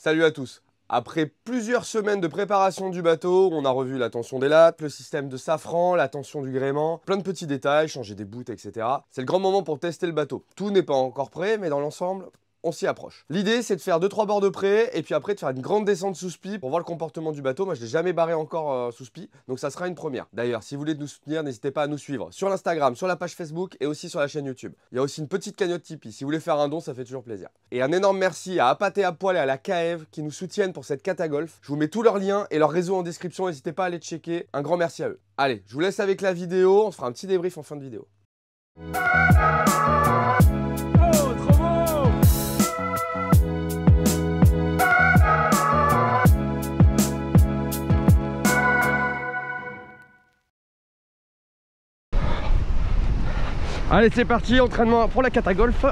Salut à tous. Après plusieurs semaines de préparation du bateau, on a revu la tension des lattes, le système de safran, la tension du gréement, plein de petits détails, changer des bouts, etc. C'est le grand moment pour tester le bateau. Tout n'est pas encore prêt, mais dans l'ensemble, on s'y approche. L'idée, c'est de faire 2-3 bords de près, et puis après de faire une grande descente sous spi pour voir le comportement du bateau. Moi, je l'ai jamais barré encore sous spi, donc ça sera une première. D'ailleurs, si vous voulez nous soutenir, n'hésitez pas à nous suivre sur l'Instagram, sur la page Facebook et aussi sur la chaîne YouTube. Il y a aussi une petite cagnotte Tipeee. Si vous voulez faire un don, ça fait toujours plaisir. Et un énorme merci à Apaté à Poil et à la Caève qui nous soutiennent pour cette catagolf. Je vous mets tous leurs liens et leurs réseaux en description, n'hésitez pas à aller checker. Un grand merci à eux. Allez, je vous laisse avec la vidéo, on se fera un petit débrief en fin de vidéo. Allez, c'est parti, entraînement pour la catagolf.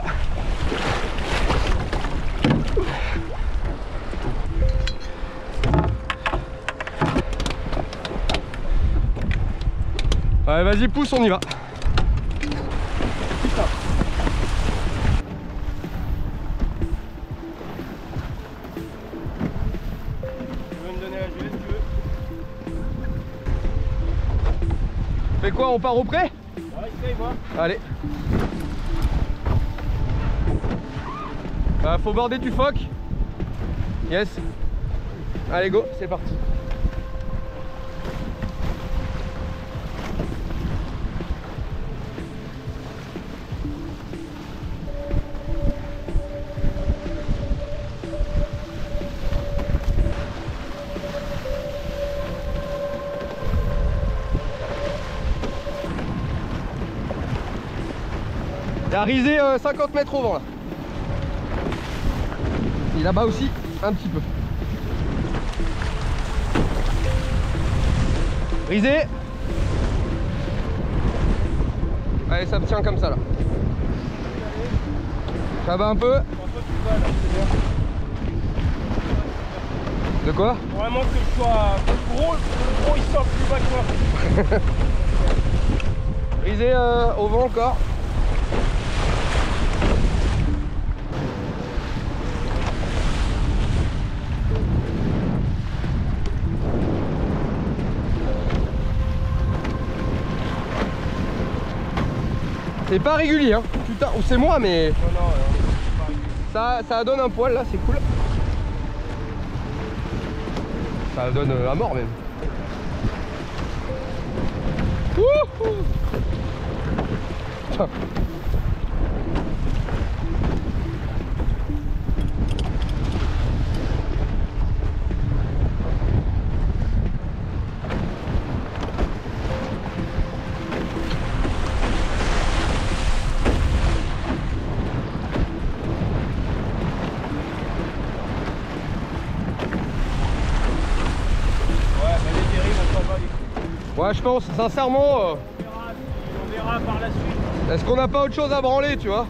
Allez, vas-y, pousse, on y va. Tu veux me donner la gelée, tu veux? Fais quoi, on part au pré? Ouais, essaye, moi. Allez. Faut border du phoque. Yes. Allez, go, c'est parti. Il a risé 50 mètres au vent là. Et là-bas aussi, un petit peu. Risé. Allez, ça me tient comme ça là. Ça va un peu. De quoi? Vraiment que je sois gros, le gros il sort plus bas que moi. Risé au vent encore. C'est pas régulier, hein. Putain, ou c'est moi, mais Non, c'est pas régulier. ça donne un poil là, c'est cool. Ça donne à mort même. Wouhou. Putain. Ouais, je pense, sincèrement. On verra par la suite. Est-ce qu'on n'a pas autre chose à branler, tu vois?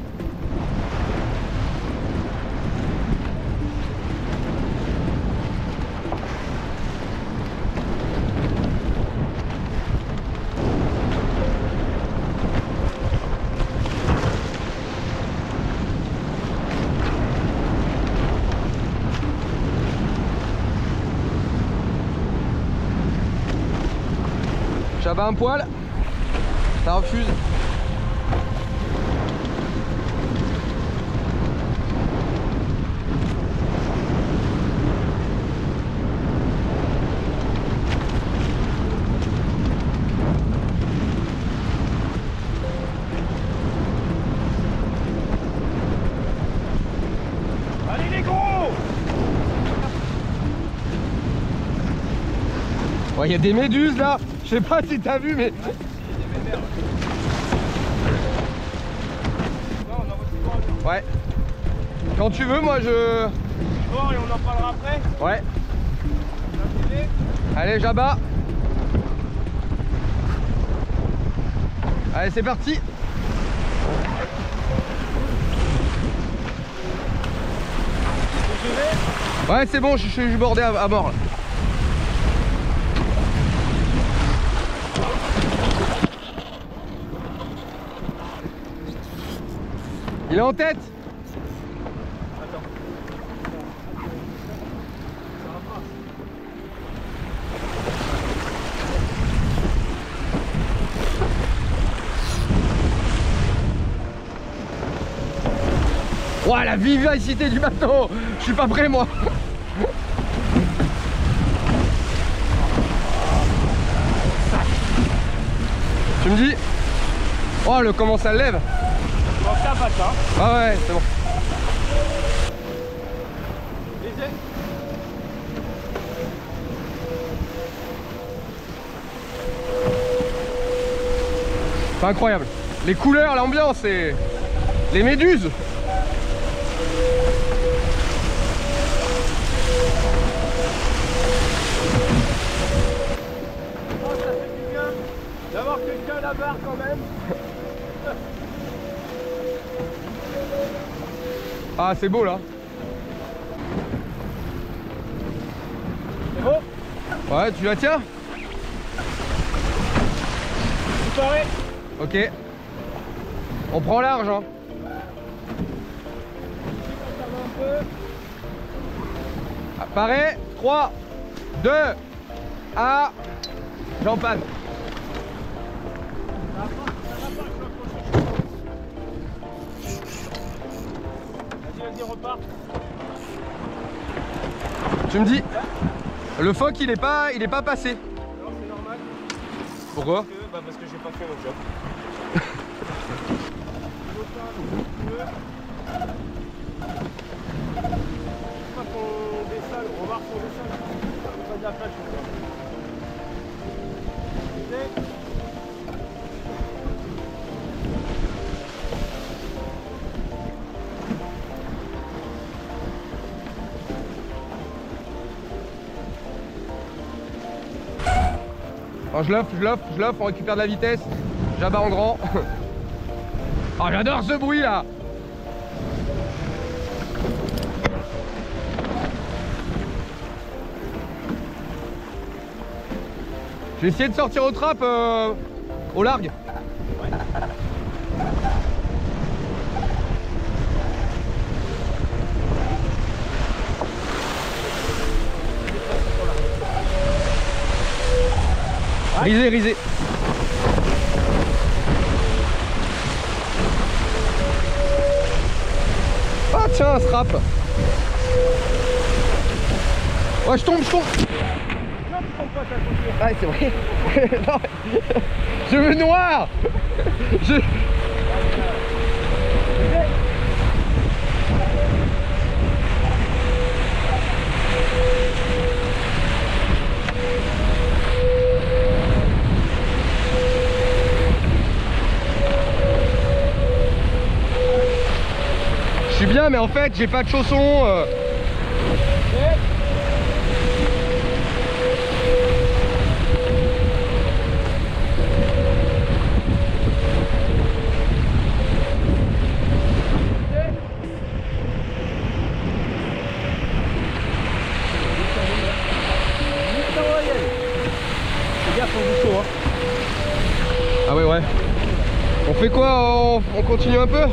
J'avais un poil, ça refuse. Allez les gros! Ouais, il y a des méduses là. Je sais pas si t'as vu, mais. Ouais. Quand tu veux, moi je. Bon, et on en parlera après. Ouais. Allez, j'abat. Allez, c'est parti. Ouais, c'est bon, je suis bordé à mort là. Il est en tête. Ouah, la vivacité du bateau. Je suis pas prêt moi. Tu me dis? Oh, comment ça lève? Bon, ça passe, hein. Ah ouais, c'est bon. Les ailes. C'est incroyable. Les couleurs, l'ambiance et les méduses. Oh, ça fait du bien d'avoir quelqu'un à la barre quand même. Ah, c'est beau là. C'est bon? Ouais, tu la tiens? C'est pareil. Ok. On prend large, hein. Ça va un peu. Pareil, 3, 2, 1, j'en passe. Vas-y, repars. Tu me dis, le phoque il est pas passé. Non, c'est normal. Pourquoi? Parce que j'ai pas fait mon job. Pas qu'on descende, on va qu'on descende. Pas de la plage. Alors, je l'offre, on récupère de la vitesse. J'abats en grand. Oh, j'adore ce bruit là. J'ai essayé de sortir au trap au largue. Risé, risé. Ah tiens, un strap. Ouais, je tombe. Ah, c'est vrai. Non, je me noie. Je suis bien, mais en fait, j'ai pas de chaussons. Ah ouais. On fait quoi? On continue un peu?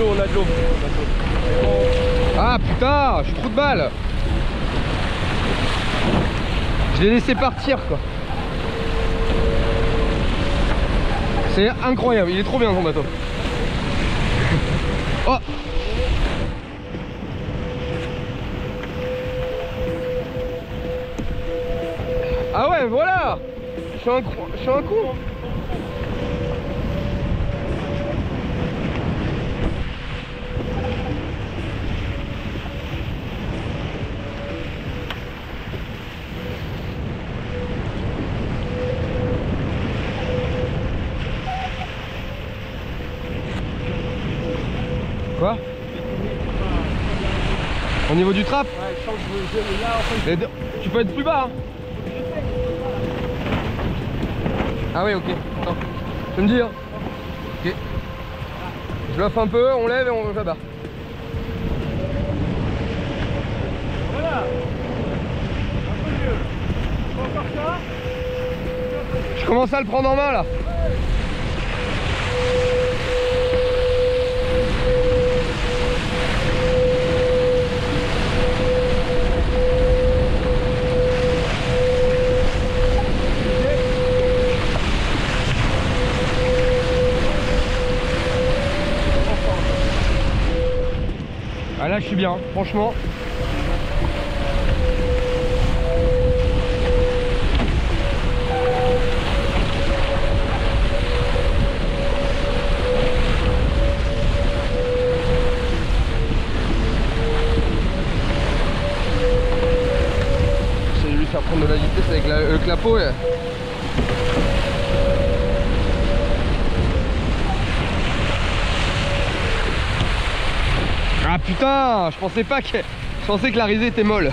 On a de l'eau. Ah putain, je suis trop de balle. Je l'ai laissé partir quoi. C'est incroyable, il est trop bien ton bateau. Oh. Ah ouais, voilà. Je suis un con. Quoi? Au niveau du trap? Ouais, je sens que là en fait. Tu peux être plus bas hein. Ah ouais, ok. Attends. Tu me dis hein. Ok. Je l'offre un peu, on lève et on va bas. Voilà. Un peu mieux. Encore ça. Je commence à le prendre en main là. Là je suis bien, franchement. J'essaie de lui faire prendre de la vitesse avec le clapot. Et... Ah putain, je pensais que la risée était molle.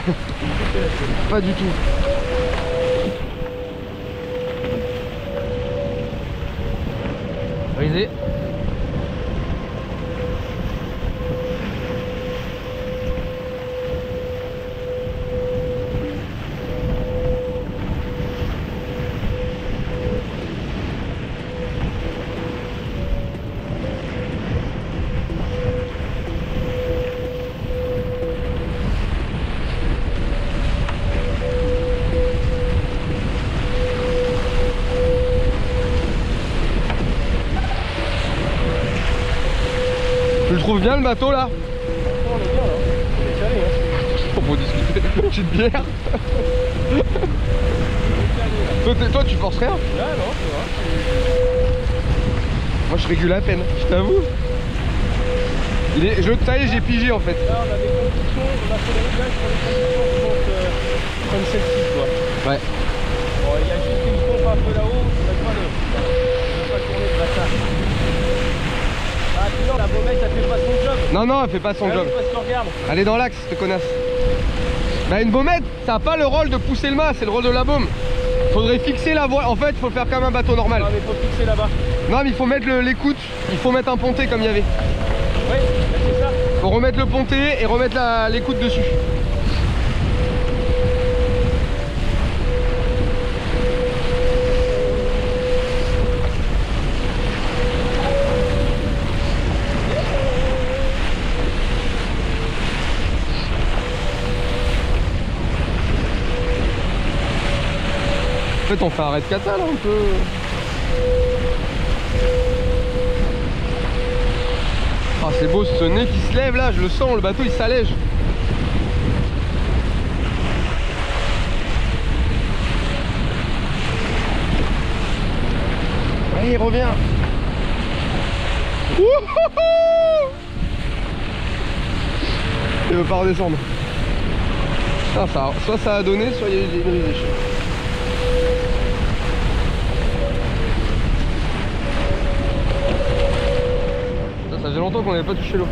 Pas du tout. Risée. Tu le trouves bien le bateau là? On est bien là, on est calé hein. Pour discuter, petite bière. Toi tu penses rien? Ah non, c'est vrai. Moi je régule à peine, je t'avoue. Ça y est, j'ai pigé en fait. Là on a des conditions, on a fait le réglage pour les conditions comme celle-ci quoi. Ouais. Bon, il y a juste une pompe un peu là-haut, on va pas tourner de bâtard. Ah sinon la baumette elle fait pas son job. Non, elle fait pas son job. Parce qu'on regarde. Elle est dans l'axe, cette connasse. Bah une baumette, ça n'a pas le rôle de pousser le mât, c'est le rôle de la baume. Faudrait fixer la voile, en fait il faut faire comme un bateau normal. Non mais faut fixer là-bas. Non mais il faut mettre l'écoute, il faut mettre un ponté comme il y avait. Oui, c'est ça. Faut remettre le ponté et remettre l'écoute dessus. En fait on fait un raid kata là un peu. Ah c'est beau ce nez qui se lève là, je le sens, le bateau il s'allège. Allez il revient. Wouhouhou, il veut pas redescendre. Ah, soit ça a donné, soit il y a eu des risées. Ça faisait longtemps qu'on n'avait pas touché l'eau.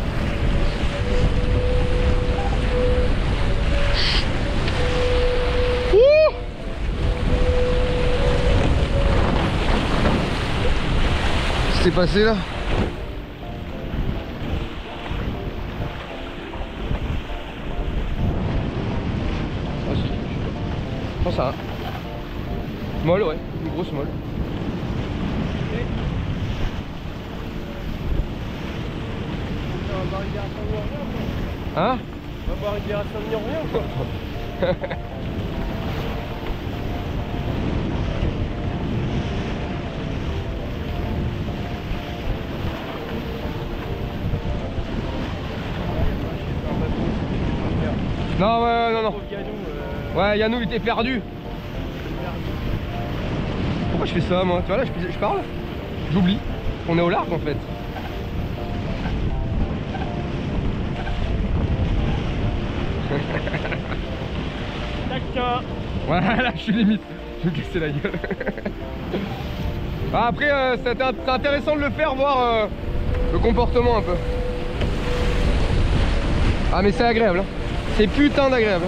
Qu'est-ce qui s'est passé là? Ah si, je pense ça. Molle, ouais, une grosse molle. Hein? On va boire une bière à 5 millions rien quoi. Non, non. Ouais, Yannou il était perdu. Pourquoi je fais ça moi? Tu vois là, je parle, j'oublie. On est au large en fait. Voilà, je suis limite. Je vais me casser la gueule. Après, c'est intéressant de le faire, voir le comportement un peu. Ah mais c'est agréable, hein. C'est putain d'agréable.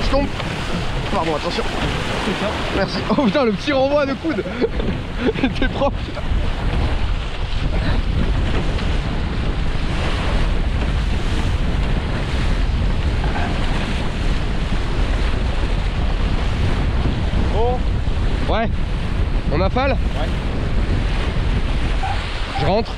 Je tombe. Pardon, attention. Merci. Oh putain, le petit renvoi de coude. Il était propre. Bon. Ouais. On affale? Ouais. Je rentre.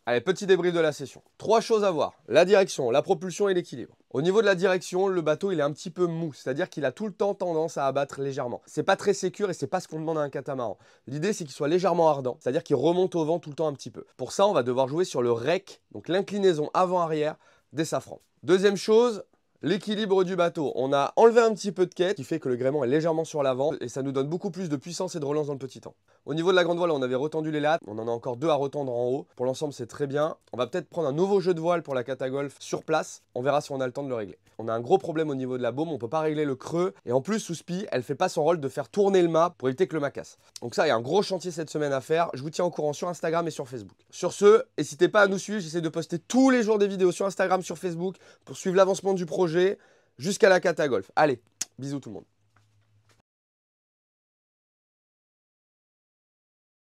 Allez, petit débrief de la session. 3 choses à voir, la direction, la propulsion et l'équilibre. Au niveau de la direction, le bateau il est un petit peu mou, c'est-à-dire qu'il a tout le temps tendance à abattre légèrement. C'est pas très sécure et c'est pas ce qu'on demande à un catamaran. L'idée c'est qu'il soit légèrement ardent, c'est-à-dire qu'il remonte au vent tout le temps un petit peu. Pour ça, on va devoir jouer sur le rec, donc l'inclinaison avant-arrière des safrans. Deuxième chose, l'équilibre du bateau. On a enlevé un petit peu de quai qui fait que le gréement est légèrement sur l'avant et ça nous donne beaucoup plus de puissance et de relance dans le petit temps. Au niveau de la grande voile, on avait retendu les lattes. On en a encore 2 à retendre en haut. Pour l'ensemble, c'est très bien. On va peut-être prendre un nouveau jeu de voile pour la Catagolf sur place. On verra si on a le temps de le régler. On a un gros problème au niveau de la baume. On ne peut pas régler le creux. Et en plus, sous spi, elle ne fait pas son rôle de faire tourner le mât pour éviter que le mât casse. Donc ça, il y a un gros chantier cette semaine à faire. Je vous tiens au courant sur Instagram et sur Facebook. Sur ce, n'hésitez pas à nous suivre. J'essaie de poster tous les jours des vidéos sur Instagram, sur Facebook pour suivre l'avancement du projet jusqu'à la Catagolf. Allez, bisous tout le monde.